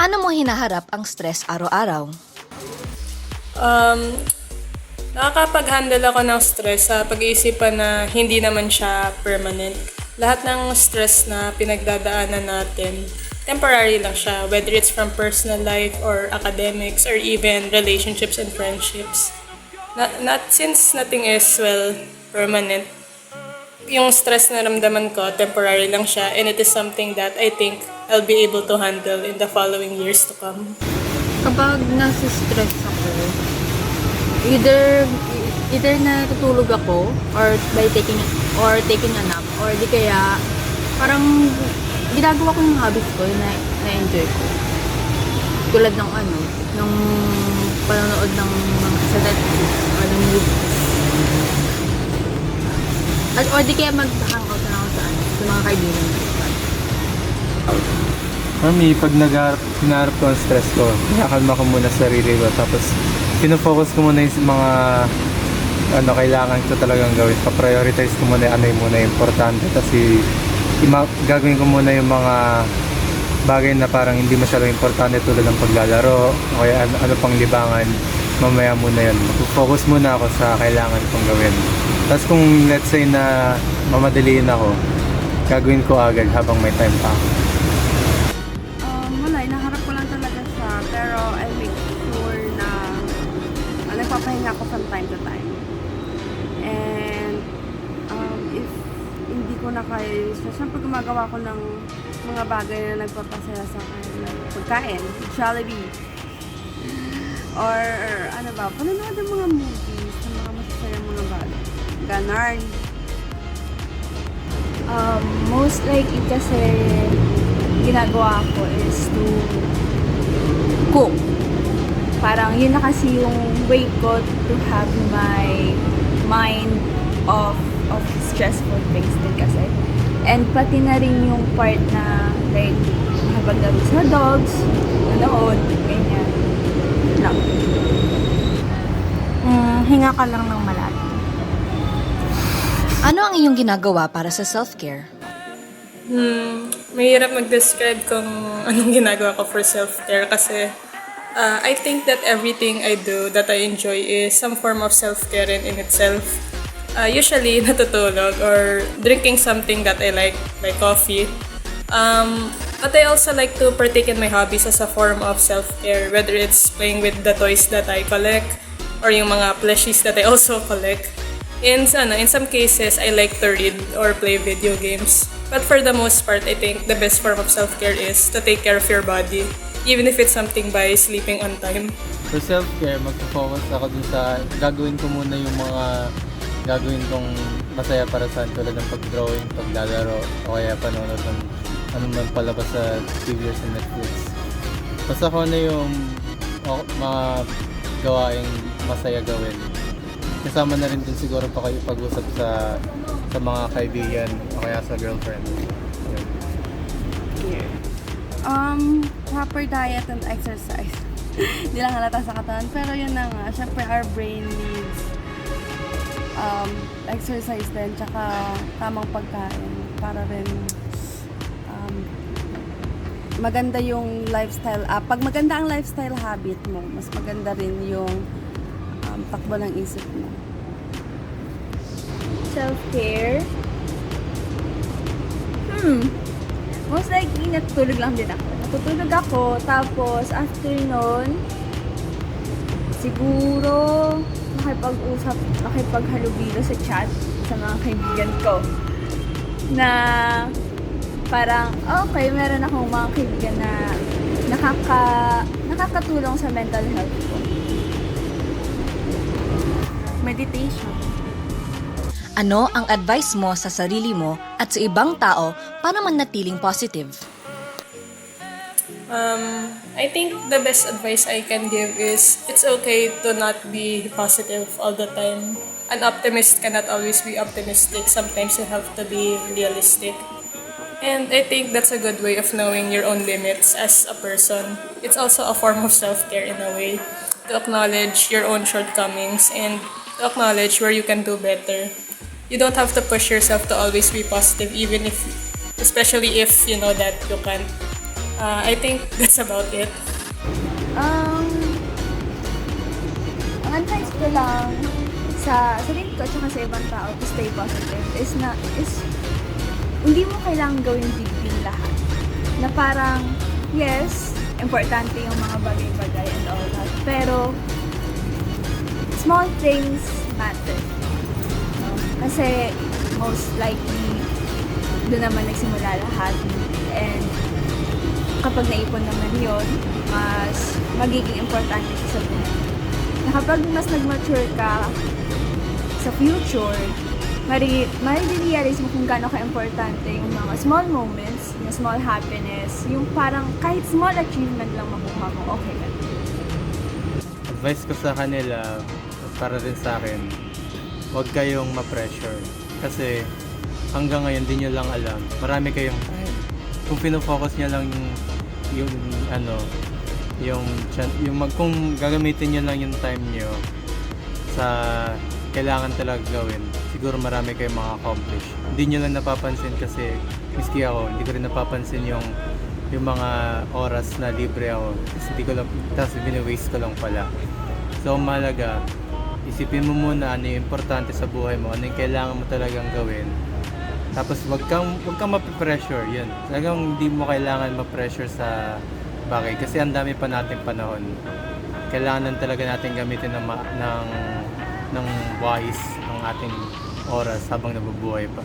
Paano mo hinaharap ang stress araw-araw? Um, Nakakapag-handle ako ng stress sa pag-iisipan na hindi naman siya permanent. Lahat ng stress na pinagdadaanan natin, temporary lang siya, whether it's from personal life or academics or even relationships and friendships. Not since nothing is, well, permanent, yung stress na ramdaman ko, temporary lang siya, and it is something that I think I'll be able to handle in the following years to come. Kapag nasa-stress ako, either natutulog ako or taking a nap or di kaya parang ginagawa ko yung hobbies ko na enjoy ko. Tulad ng ng panonood ng mga sa Netflix or ng movies. Or di kaya mag-hangout na ako sa mga kaibigan ko. Mami, pag hinaharap ko ang stress ko, nakakalma ko muna sa sarili ko. Tapos, pinofocus ko muna yung mga kailangan ko talagang gawin. Pa-prioritize ko muna yung muna yung importante. Tapos, gagawin ko muna yung mga bagay na parang hindi masyadong importante tulad ng paglalaro o kaya ano pang libangan. Mamaya muna yun. Focus muna ako sa kailangan kong gawin. Tapos kung let's say na mamadaliin ako, gagawin ko agad habang may time pa ako. Wala, inaharap ko lang talaga siya. Pero I make sure na nagpapahinga ako from time to time. And if hindi ko na kaya yung stress, syempre gumagawa ko ng mga bagay na nagpapasaya sa akin. Like pagkain, Jollibee. Or panonood ng mga movies, ng mga masasayang mga bagay. Ganon. Most likely kasi ginagawa ko is to cook. Parang yun na kasi yung way ko to have my mind off of stressful things din kasi. And pati na rin yung part na like makipaglaro sa dogs, nanood, ganyan. Lang. Hinga ka lang ng malalim. Ano ang iyong ginagawa para sa self-care? Mahirap mag-describe kung anong ginagawa ko for self-care kasi I think that everything I do that I enjoy is some form of self-care in itself. Usually, natutulog or drinking something that I like coffee. But I also like to partake in my hobbies as a form of self-care, whether it's playing with the toys that I collect or yung mga plushies that I also collect. In some cases, I like to read or play video games. But for the most part, I think the best form of self-care is to take care of your body, even if it's something by sleeping on time. For self-care, mag-focus ako dun sa gagawin ko muna yung mga gagawin kong masaya para sa tulad ng pag-drawing, paglalaro, o kaya panonood ng man palabas sa TV or sa Netflix. Basta ko na yung mga gawaing masaya gawin. Kasama na rin din siguro pa kayo pag-usap sa mga kaibigan o kaya sa girlfriend. Proper diet and exercise. Hindi lang halata sa katawan. Pero yun na nga, syempre our brain needs exercise din, tsaka tamang pagkain para rin maganda yung lifestyle. Pag maganda ang lifestyle habit mo, mas maganda rin yung takbo ng isip mo. Self-care? Most likely, natutulog lang din ako. Natutulog ako, tapos after nun, siguro nakipaghalubilo sa chat sa mga kaibigan ko. Na parang, okay, meron akong mga kaibigan na nakakatulong sa mental health ko. Meditation. Ano ang advice mo sa sarili mo at sa ibang tao para manatiling positive? I think the best advice I can give is it's okay to not be positive all the time. An optimist cannot always be optimistic. Sometimes you have to be realistic. And I think that's a good way of knowing your own limits as a person. It's also a form of self-care in a way, to acknowledge your own shortcomings and to acknowledge where you can do better. You don't have to push yourself to always be positive, especially if you know that you can't. I think that's about it. Ang advice ko lang sa sarili ko at saka sa ibang tao to stay positive is hindi mo kailangang gawin big deal lahat. Na parang, yes, importante yung mga bagay-bagay and all that. Pero, small things matter. No? Kasi, most likely, doon naman nagsimula lahat. And, kapag naipon naman yon, mas magiging importante sa buhay. Na kapag mas nag-mature ka sa future, marirealize mo kung gaano ka-importante yung mga small moments, yung small happiness, yung parang kahit small achievement lang makuha mo, okay lang. Advice ko sa kanila, para rin sa akin, huwag kayong ma-pressure. Kasi hanggang ngayon, di nyo lang alam. Marami kayong time. Kung pinofocus nyo lang kung gagamitin nyo lang yung time nyo sa kailangan talaga gawin, siguro marami kayong maka-accomplish. Hindi nyo lang napapansin kasi, miski ako, hindi ko rin napapansin yung mga oras na libre ako. Tapos bini-waste ko lang pala. So, mahalaga, isipin mo muna ano yung importante sa buhay mo, ano yung kailangan mo talagang gawin. Tapos, wag kang mapipressure, yun. Talagang hindi mo kailangan ma-pressure sa bagay kasi ang dami pa nating panahon. Kailangan talaga natin gamitin ng wise ang ating oras habang nabubuhay pa.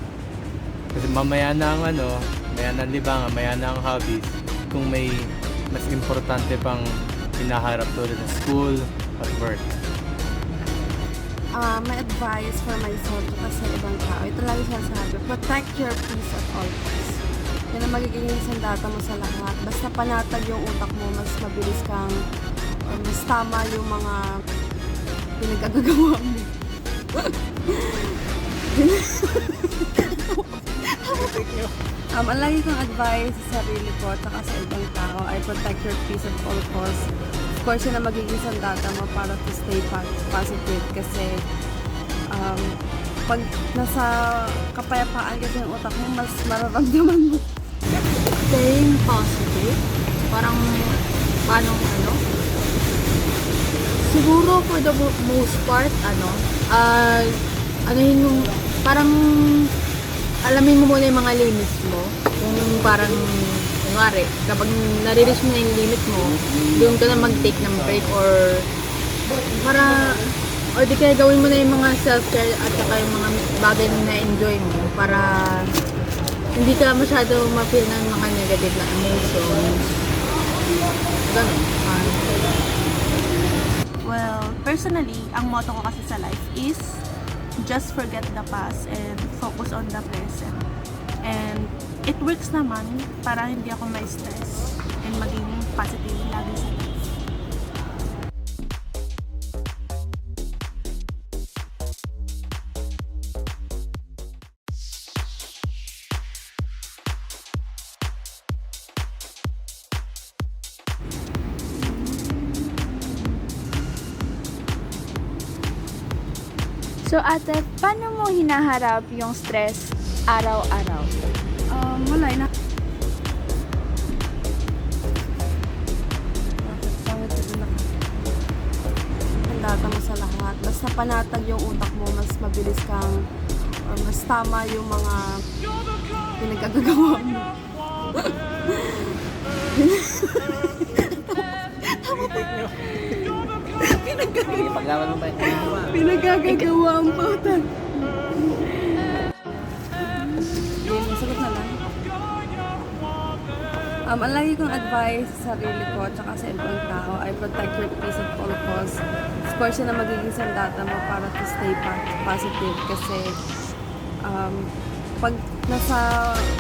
Kasi mamaya na ang libangan, mamaya na ang hobbies. Kung may mas importante pang hinaharap tulad ng school at work. My advice for myself at sa ibang tao, ito lagi sinasabi, protect your peace at all costs. Yan ang magiging sandata mo sa lahat. Basta panatag yung utak mo, mas mabilis kang, or mas tama yung mga pinagagagawa mo. Ang lagi kong advice sa sarili ko at sa ibang tao ay protect your peace at all costs. Of course, yun ang magiging sandata mo para to stay positive kasi pag nasa kapayapaan kasi yung utak mo, mas mararamdaman mo. Staying positive, parang, siguro for the most part, parang, alamin mo muna yung mga limits mo. Kung parang, kunwari, kapag nare-reach mo na yung limit mo, doon ka na mag-take ng break or di kaya gawin mo na yung mga self-care at saka yung mga bagay na na-enjoy mo para hindi ka masyado ma-feel ng mga negative na emotions. Ganun. Well, personally, ang motto ko kasi sa life is just forget the past and focus on the present. And it works naman para hindi ako ma-stress and maging positive lagi sa life. So ate, paano mo hinaharap yung stress araw-araw? Wala na. Sandata mo sa lahat. Basta panatag yung utak mo, mas mabilis kang, or mas tama yung mga pinagagagawa mo. Pinagagagawa ang pautan. Sagot na lang. Ang lagi kong advice sa sarili ko at sa ibang tao ay protect your peace at all costs. Of course, yun ang magiging sandata mo para to stay positive kasi pag nasa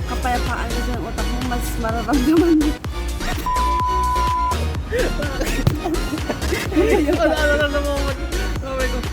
kapayapaan kasi ang utak mo, mas mararamdaman mo. Wala na naman. Oh my God.